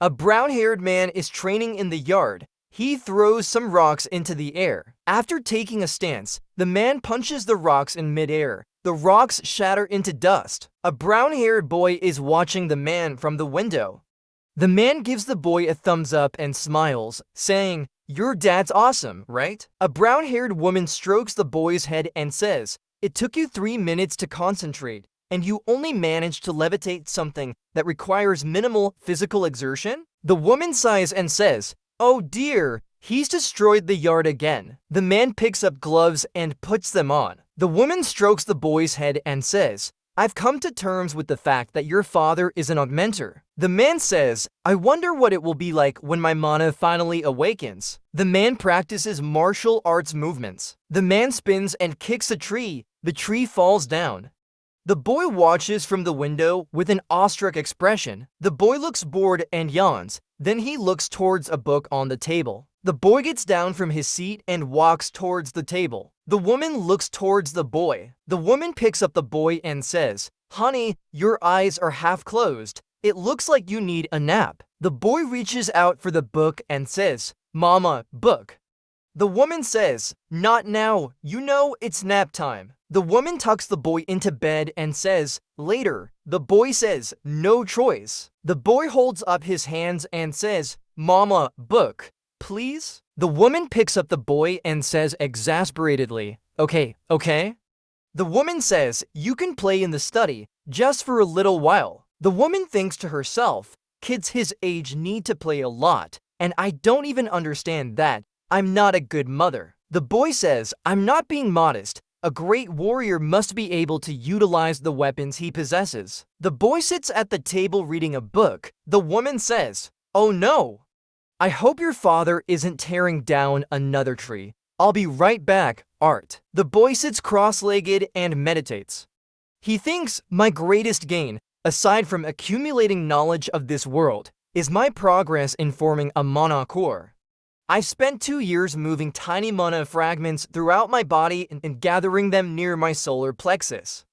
A brown-haired man is training in the yard. He throws some rocks into the air. After taking a stance, the man punches the rocks in midair. The rocks shatter into dust. A brown-haired boy is watching the man from the window. The man gives the boy a thumbs up and smiles, saying, "Your dad's awesome, right?" A brown-haired woman strokes the boy's head and says, "It took you 3 minutes to concentrate, and you only managed to levitate something that requires minimal physical exertion?" The woman sighs and says, "Oh dear, he's destroyed the yard again." The man picks up gloves and puts them on. The woman strokes the boy's head and says, "I've come to terms with the fact that your father is an augmenter." The man says, "I wonder what it will be like when my mana finally awakens." The man practices martial arts movements. The man spins and kicks a tree. The tree falls down. The boy watches from the window with an awestruck expression. The boy looks bored and yawns. Then he looks towards a book on the table. The boy gets down from his seat and walks towards the table. The woman looks towards the boy. The woman picks up the boy and says, "Honey, your eyes are half closed. It looks like you need a nap." The boy reaches out for the book and says, "Mama, book." The woman says, "Not now. You know it's nap time." The woman tucks the boy into bed and says, "Later." The boy says, "No choice." The boy holds up his hands and says, "Mama, book, please." The woman picks up the boy and says exasperatedly, Okay. The woman says, "You can play in the study, just for a little while." The woman thinks to herself, "Kids his age need to play a lot, and I don't even understand that. I'm not a good mother." The boy says, "I'm not being modest. A great warrior must be able to utilize the weapons he possesses." The boy sits at the table reading a book. The woman says, "Oh no. I hope your father isn't tearing down another tree. I'll be right back, Art." The boy sits cross-legged and meditates. He thinks, "My greatest gain, aside from accumulating knowledge of this world, is my progress in forming a mana core. I've spent 2 years moving tiny mana fragments throughout my body and gathering them near my solar plexus.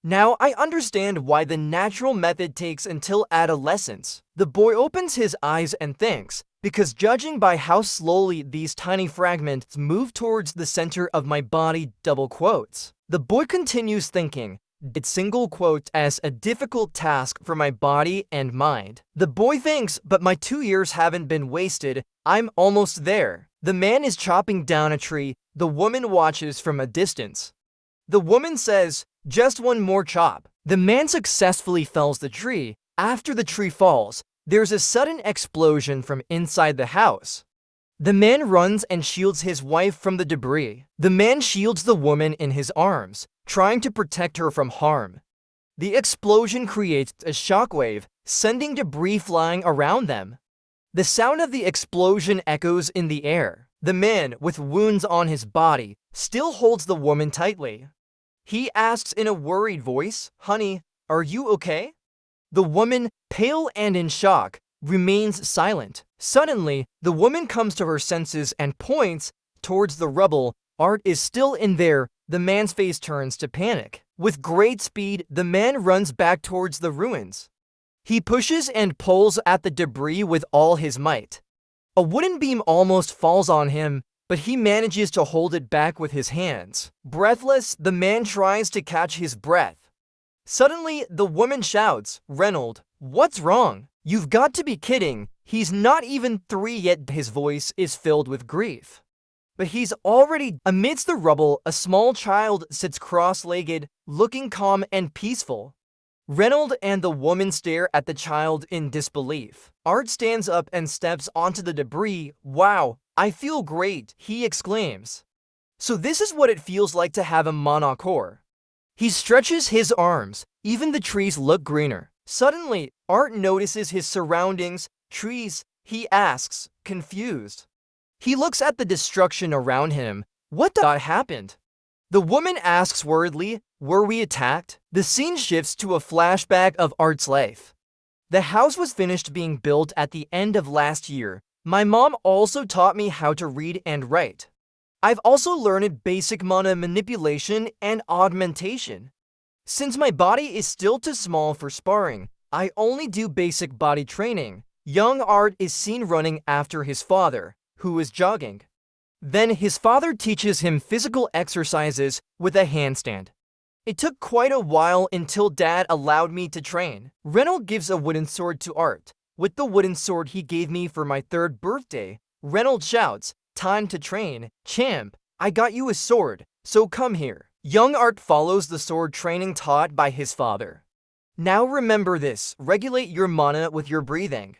Now I understand why the natural method takes until adolescence." The boy opens his eyes and thinks, "Because judging by how slowly these tiny fragments move towards the center of my body," double quotes. The boy continues thinking, "It single quotes as a difficult task for my body and mind." The boy thinks, "But my 2 years haven't been wasted. I'm almost there." The man is chopping down a tree. The woman watches from a distance. The woman says, "Just one more chop." The man successfully fells the tree. After the tree falls, there's a sudden explosion from inside the house. The man runs and shields his wife from the debris. The man shields the woman in his arms, trying to protect her from harm. The explosion creates a shockwave, sending debris flying around them. The sound of the explosion echoes in the air. The man, with wounds on his body, still holds the woman tightly. He asks in a worried voice, "Honey, are you okay?" The woman, pale and in shock, remains silent. Suddenly, the woman comes to her senses and points towards the rubble. Art is still in there. The man's face turns to panic. With great speed, the man runs back towards the ruins. He pushes and pulls at the debris with all his might. A wooden beam almost falls on him, but he manages to hold it back with his hands. Breathless, the man tries to catch his breath. Suddenly, the woman shouts, "Reynold, what's wrong? You've got to be kidding. He's not even 3 yet." His voice is filled with grief. But he's already amidst the rubble. A small child sits cross-legged, looking calm and peaceful. Reynold and the woman stare at the child in disbelief. Art stands up and steps onto the debris. "Wow, I feel great," he exclaims. "So this is what it feels like to have a mana core." He stretches his arms. Even the trees look greener. Suddenly, Art notices his surroundings, trees. He asks, confused. He looks at the destruction around him. What happened? The woman asks worriedly, "Were we attacked?" The scene shifts to a flashback of Art's life. The house was finished being built at the end of last year. My mom also taught me how to read and write. I've also learned basic mana manipulation and augmentation. Since my body is still too small for sparring, I only do basic body training. young Art is seen running after his father, who is jogging. Then his father teaches him physical exercises with a handstand. It took quite a while until Dad allowed me to train. Reynold gives a wooden sword to Art. With the wooden sword he gave me for my 3rd birthday, Reynold shouts, "Time to train, champ. I got you a sword, so come here." Young Art follows the sword training taught by his father. Now remember this, regulate your mana with your breathing.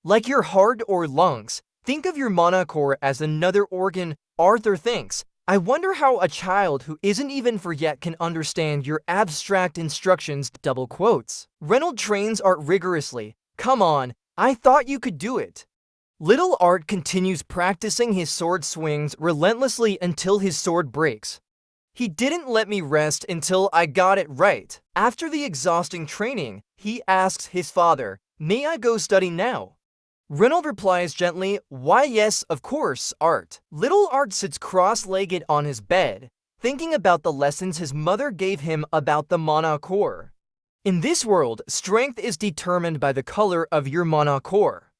Like your heart or lungs, think of your mana core as another organ. Arthur thinks, I wonder how a child who isn't even 4 yet can understand your abstract instructions, double quotes. Reynold trains Art rigorously. Come on, I thought you could do it. Little Art continues practicing his sword swings relentlessly until his sword breaks. He didn't let me rest until I got it right. After the exhausting training, he asks his father, "May I go study now?" Reynold replies gently, "Why yes, of course, Art." Little Art sits cross-legged on his bed, thinking about the lessons his mother gave him about the mana core. In this world, strength is determined by the color of your mana core.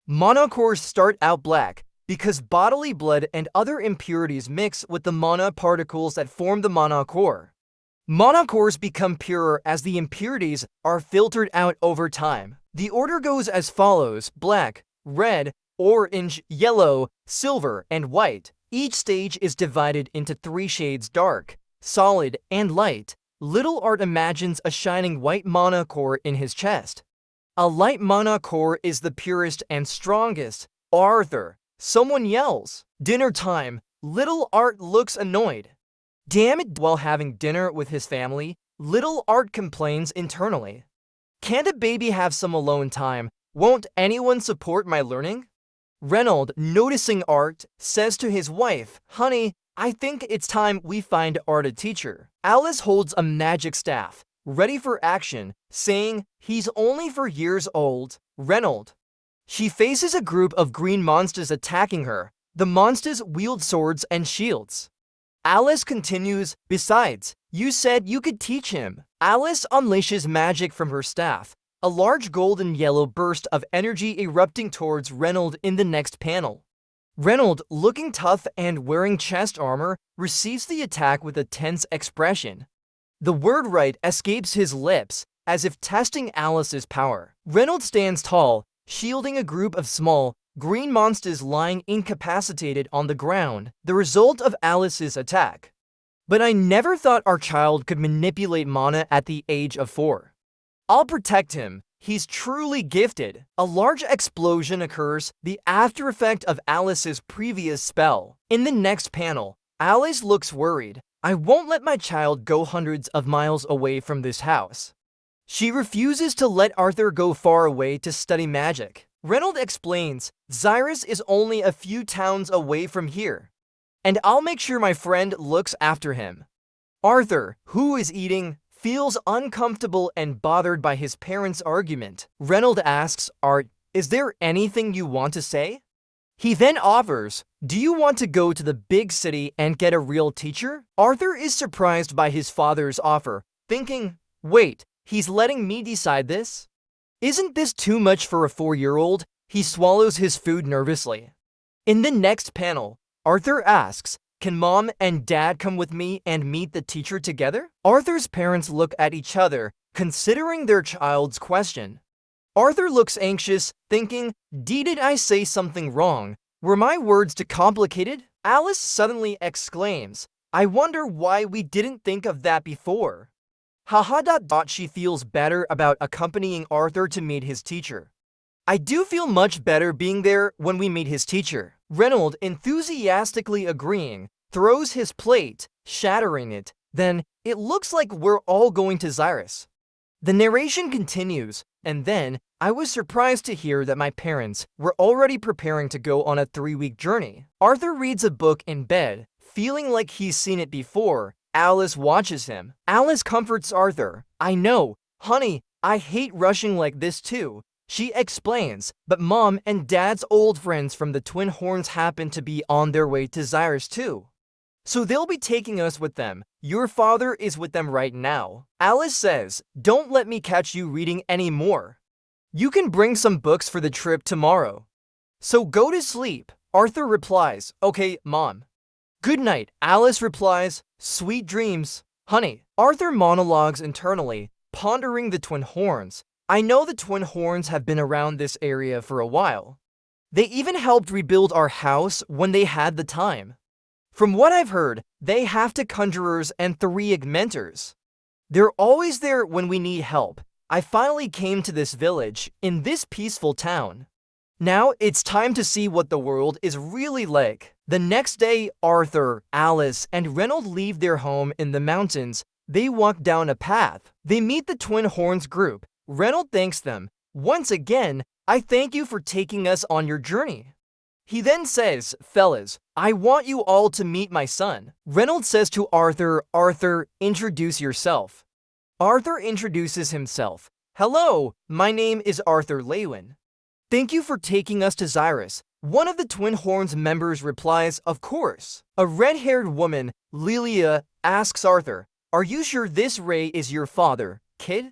Mana cores start out black, because bodily blood and other impurities mix with the mana particles that form the mana core. Mana cores become purer as the impurities are filtered out over time. The order goes as follows: black, red, orange, yellow, silver, and white. Each stage is divided into 3 shades: dark, solid, and light. Little Art imagines a shining white mana core in his chest. A light mana core is the purest and strongest. Arthur! Someone yells. Dinner time. Little Art looks annoyed. Damn it! While having dinner with his family, Little Art complains internally. Can't a baby have some alone time? Won't anyone support my learning? Reynold, noticing Art, says to his wife, "Honey, I think it's time we find Art a teacher." Alice holds a magic staff, ready for action, saying, "He's only 4 years old." Reynold. She faces a group of green monsters attacking her. The monsters wield swords and shields. Alice continues, "Besides, you said you could teach him." Alice unleashes magic from her staff, a large golden yellow burst of energy erupting towards Reynold in the next panel. Reynold, looking tough and wearing chest armor, receives the attack with a tense expression. The word "right" escapes his lips, as if testing Alice's power. Reynold stands tall, shielding a group of small, green monsters lying incapacitated on the ground, the result of Alice's attack. But I never thought our child could manipulate mana at the age of 4. I'll protect him. He's truly gifted. A large explosion occurs, the after effect of Alice's previous spell. In the next panel, Alice looks worried. I won't let my child go hundreds of miles away from this house. She refuses to let Arthur go far away to study magic. Reynold explains, Xyrus is only a few towns away from here, and I'll make sure my friend looks after him. Arthur, who is eating, feels uncomfortable and bothered by his parents' argument. Reynold asks Art, "Is there anything you want to say?" He then offers, "Do you want to go to the big city and get a real teacher?" Arthur is surprised by his father's offer, thinking, wait, he's letting me decide this? Isn't this too much for a 4-year-old? He swallows his food nervously. In the next panel, Arthur asks, "Can Mom and Dad come with me and meet the teacher together?" Arthur's parents look at each other, considering their child's question. Arthur looks anxious, thinking, Did I say something wrong? Were my words too complicated? Alice suddenly exclaims, "I wonder why we didn't think of that before." She feels better about accompanying Arthur to meet his teacher. I do feel much better being there when we meet his teacher. Reynold, enthusiastically agreeing, throws his plate, shattering it. Then, it looks like we're all going to Xyrus. The narration continues, and then, I was surprised to hear that my parents were already preparing to go on a 3-week journey. Arthur reads a book in bed, feeling like he's seen it before. Alice watches him. Alice comforts Arthur. "I know, honey, I hate rushing like this too." She explains, but Mom and Dad's old friends from the Twin Horns happen to be on their way to Xyrus too. So they'll be taking us with them. Your father is with them right now. Alice says, "Don't let me catch you reading anymore." You can bring some books for the trip tomorrow. So go to sleep. Arthur replies, okay, Mom. Good night. Alice replies, sweet dreams, honey. Arthur monologues internally, pondering the twin horns. I know the twin horns have been around this area for a while. They even helped rebuild our house when they had the time. From what I've heard, they have 2 conjurers and 3 augmenters. They're always there when we need help. I finally came to this village, in this peaceful town. Now it's time to see what the world is really like. The next day, Arthur, Alice, and Reynold leave their home in the mountains. They walk down a path. They meet the Twin Horns group. Reynold thanks them. Once again, I thank you for taking us on your journey. He then says, fellas, I want you all to meet my son. Reynold says to Arthur, Arthur, introduce yourself. Arthur introduces himself. Hello, my name is Arthur Lewin. Thank you for taking us to Xyrus. One of the Twin Horns members replies, of course. A red-haired woman, Lilia, asks Arthur, are you sure this Ray is your father, kid?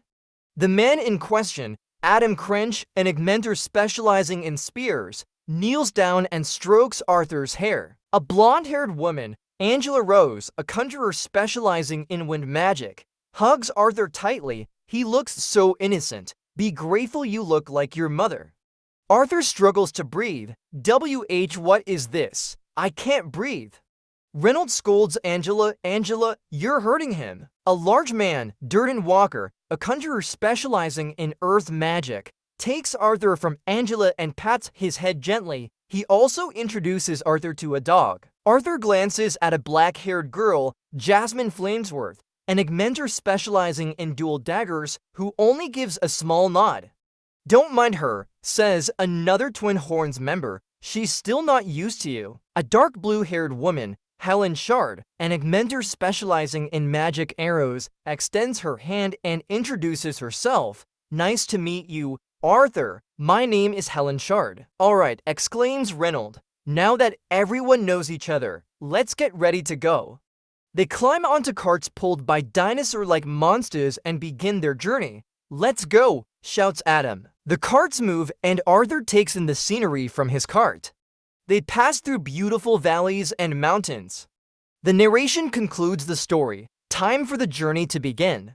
The man in question, Adam Crench, an augmenter specializing in spears, kneels down and strokes Arthur's hair. A blonde-haired woman, Angela Rose, a conjurer specializing in wind magic, hugs Arthur tightly. He looks so innocent. Be grateful you look like your mother. Arthur struggles to breathe. What is this? I can't breathe. Reynold scolds Angela. Angela, you're hurting him. A large man, Durden Walker, a conjurer specializing in earth magic, takes Arthur from Angela and pats his head gently. He also introduces Arthur to a dog. Arthur glances at a black-haired girl, Jasmine Flamesworth, an augmenter specializing in dual daggers, who only gives a small nod. Don't mind her, says another Twin Horns member. She's still not used to you. A dark blue-haired woman, Helen Shard, an augmenter specializing in magic arrows, extends her hand and introduces herself. Nice to meet you, Arthur. My name is Helen Shard. Alright, exclaims Reynold. Now that everyone knows each other, let's get ready to go. They climb onto carts pulled by dinosaur-like monsters and begin their journey. Let's go, shouts Adam. The carts move and Arthur takes in the scenery from his cart. They pass through beautiful valleys and mountains. The narration concludes the story. Time for the journey to begin.